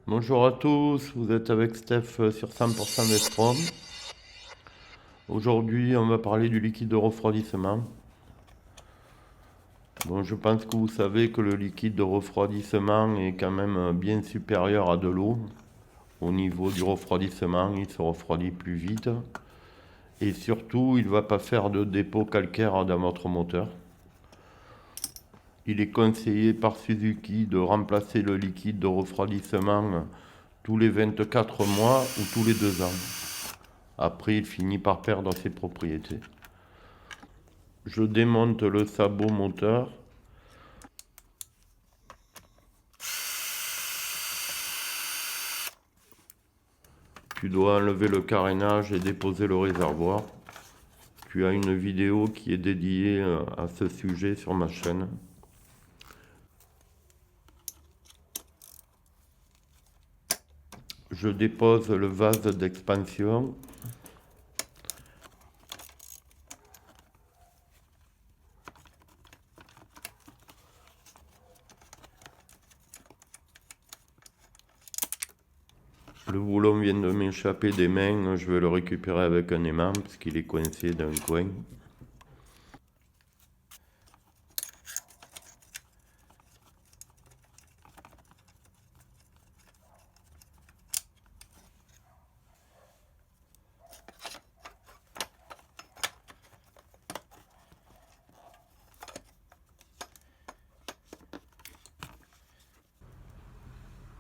Bonjour à tous, vous êtes avec Steph sur 100% Vestrom. Aujourd'hui, on va parler du liquide de refroidissement. Bon, je pense que vous savez que le liquide de refroidissement est quand même bien supérieur à de l'eau. Au niveau du refroidissement, il se refroidit plus vite. Et surtout, il ne va pas faire de dépôt calcaire dans votre moteur. Il est conseillé par Suzuki de remplacer le liquide de refroidissement tous les 24 mois ou tous les 2 ans. Après, il finit par perdre ses propriétés. Je démonte le sabot moteur. Tu dois enlever le carénage et déposer le réservoir. Tu as une vidéo qui est dédiée à ce sujet sur ma chaîne. Je dépose le vase d'expansion. Le boulon vient de m'échapper des mains, je vais le récupérer avec un aimant parce qu'il est coincé d'un coin.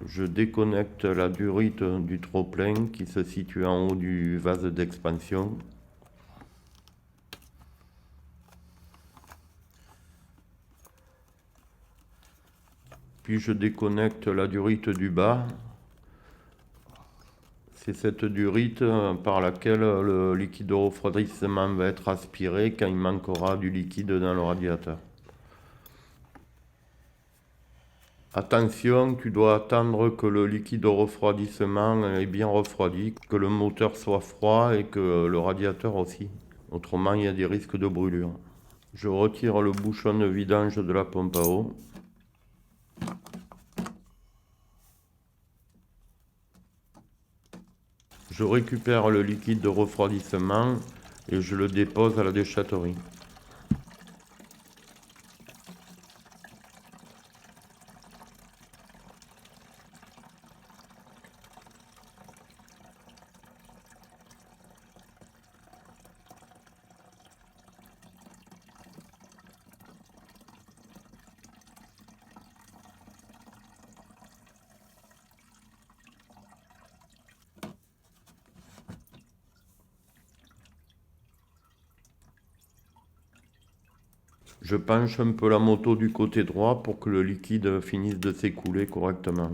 Je déconnecte la durite du trop-plein qui se situe en haut du vase d'expansion. Puis je déconnecte la durite du bas. C'est cette durite par laquelle le liquide de refroidissement va être aspiré quand il manquera du liquide dans le radiateur. Attention, tu dois attendre que le liquide de refroidissement est bien refroidi, que le moteur soit froid et que le radiateur aussi. Autrement, il y a des risques de brûlure. Je retire le bouchon de vidange de la pompe à eau. Je récupère le liquide de refroidissement et je le dépose à la déchetterie. Je penche un peu la moto du côté droit pour que le liquide finisse de s'écouler correctement.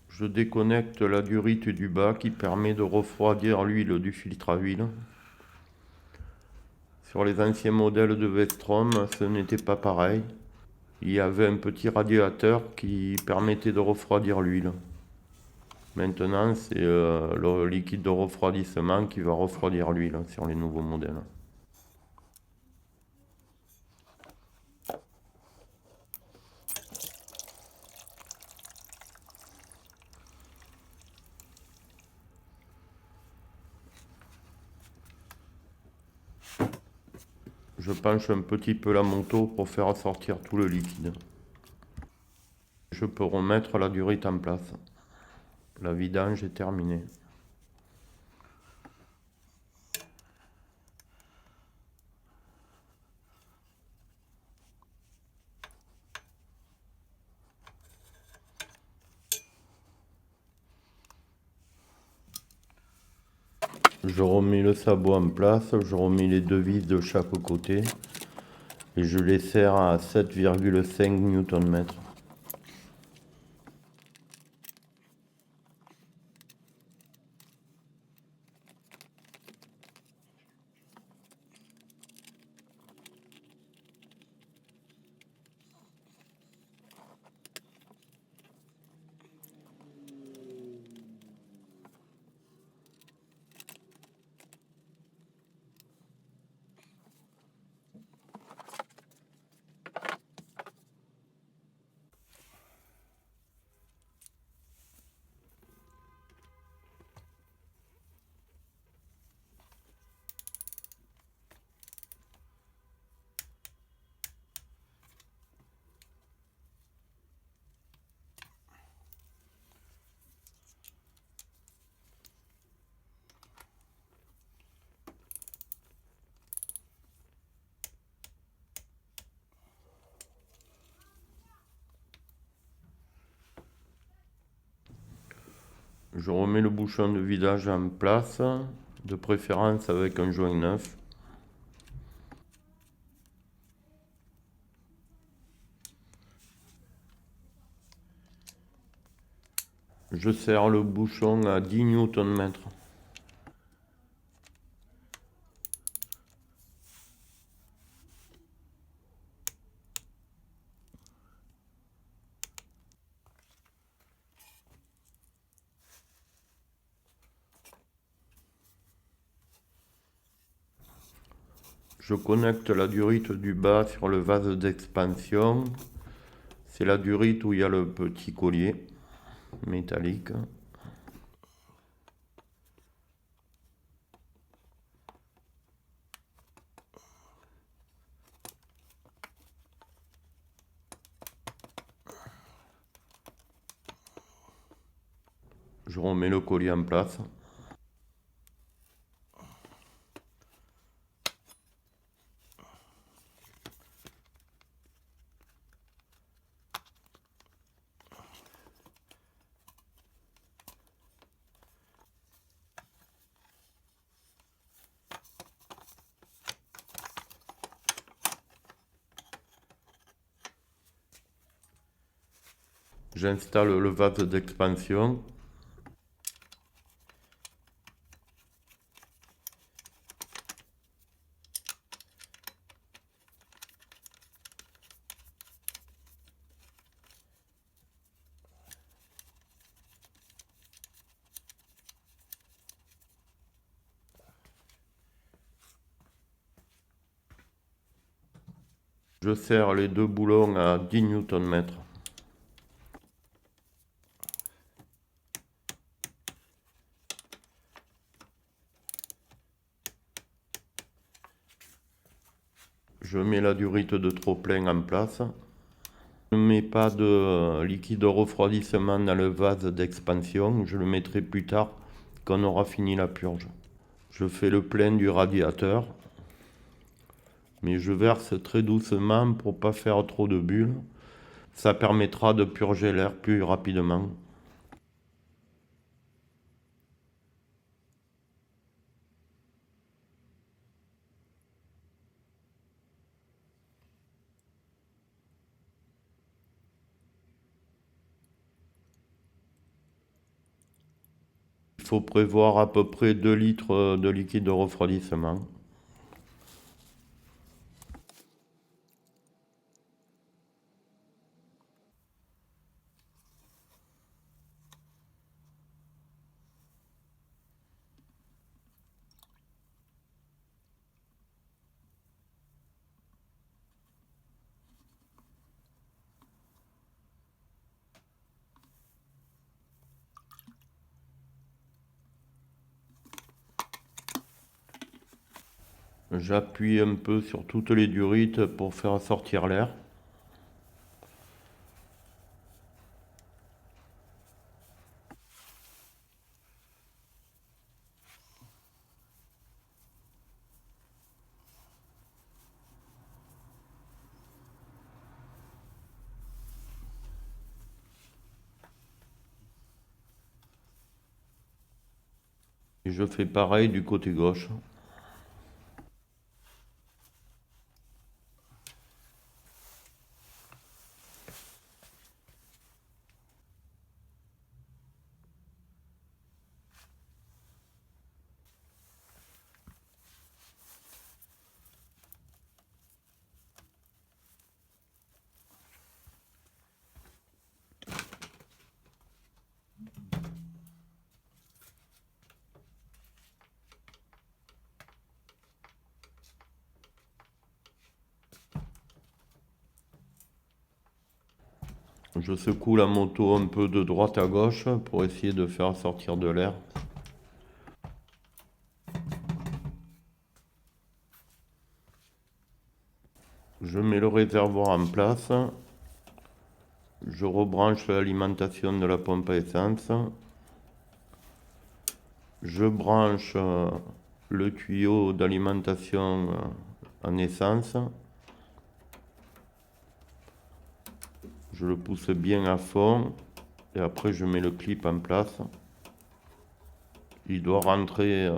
Je déconnecte la durite du bas qui permet de refroidir l'huile du filtre à huile. Sur les anciens modèles de Vestrom, ce n'était pas pareil. Il y avait un petit radiateur qui permettait de refroidir l'huile. Maintenant, c'est le liquide de refroidissement qui va refroidir l'huile sur les nouveaux modèles. Je penche un petit peu la moto pour faire sortir tout le liquide. Je peux remettre la durite en place. La vidange est terminée. Je remets le sabot en place, je remets les deux vis de chaque côté et je les serre à 7,5 Nm. Je remets le bouchon de vidage en place, de préférence avec un joint neuf. Je serre le bouchon à 10 Nm. Je connecte la durite du bas sur le vase d'expansion. C'est la durite où il y a le petit collier métallique. Je remets le collier en place. J'installe le vase d'expansion. Je serre les deux boulons à 10 Nm. Je mets la durite de trop-plein en place. Je ne mets pas de liquide refroidissement dans le vase d'expansion. Je le mettrai plus tard quand on aura fini la purge. Je fais le plein du radiateur. Mais je verse très doucement pour pas faire trop de bulles. Ça permettra de purger l'air plus rapidement. Il faut prévoir à peu près 2 litres de liquide de refroidissement. J'appuie un peu sur toutes les durites pour faire sortir l'air. Et je fais pareil du côté gauche. Je secoue la moto un peu de droite à gauche pour essayer de faire sortir de l'air. Je mets le réservoir en place. Je rebranche l'alimentation de la pompe à essence. Je branche le tuyau d'alimentation en essence. Je le pousse bien à fond et après je mets le clip en place. Il doit rentrer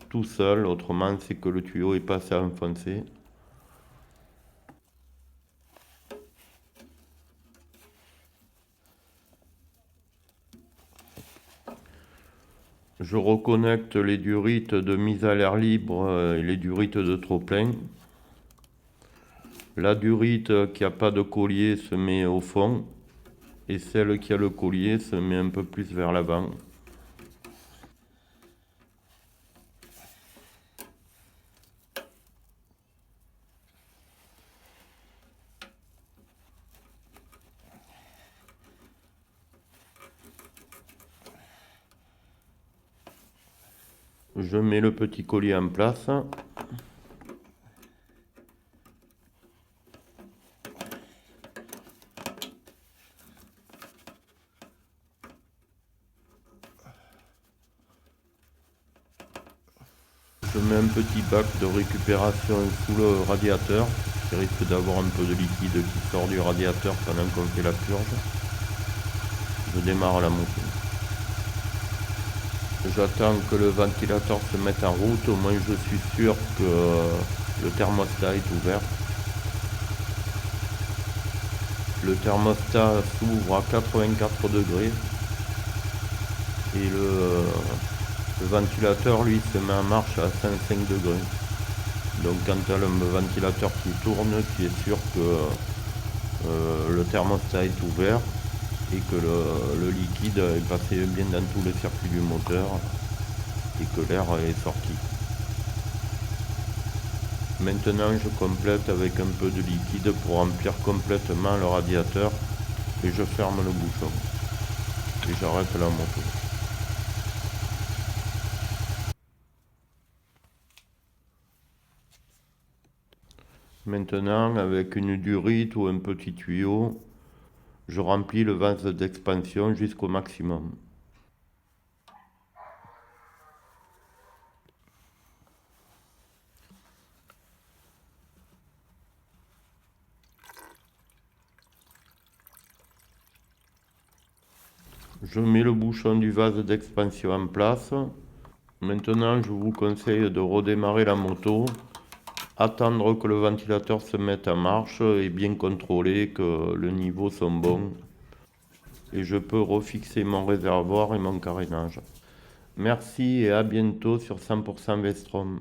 tout seul, autrement c'est que le tuyau est passé à enfoncer. Je reconnecte les durites de mise à l'air libre et les durites de trop-plein. La durite qui n'a pas de collier se met au fond et celle qui a le collier se met un peu plus vers l'avant. Je mets le petit collier en place. Je mets un petit bac de récupération sous le radiateur qui risque d'avoir un peu de liquide qui sort du radiateur pendant qu'on fait la purge. Je démarre la moto. J'attends que le ventilateur se mette en route, au moins je suis sûr que le thermostat est ouvert. Le thermostat s'ouvre à 84 degrés et le ventilateur lui se met en marche à 105 degrés. Donc quand tu as le ventilateur qui tourne, tu es sûr que le thermostat est ouvert et que le liquide est passé bien dans tous les circuits du moteur et que l'air est sorti. Maintenant je complète avec un peu de liquide pour remplir complètement le radiateur et je ferme le bouchon et j'arrête la moto. Maintenant avec une durite ou un petit tuyau, je remplis le vase d'expansion jusqu'au maximum. Je mets le bouchon du vase d'expansion en place. Maintenant, je vous conseille de redémarrer la moto, attendre que le ventilateur se mette en marche et bien contrôler que le niveau sont bons. Et je peux refixer mon réservoir et mon carénage. Merci et à bientôt sur 100% Vestrom.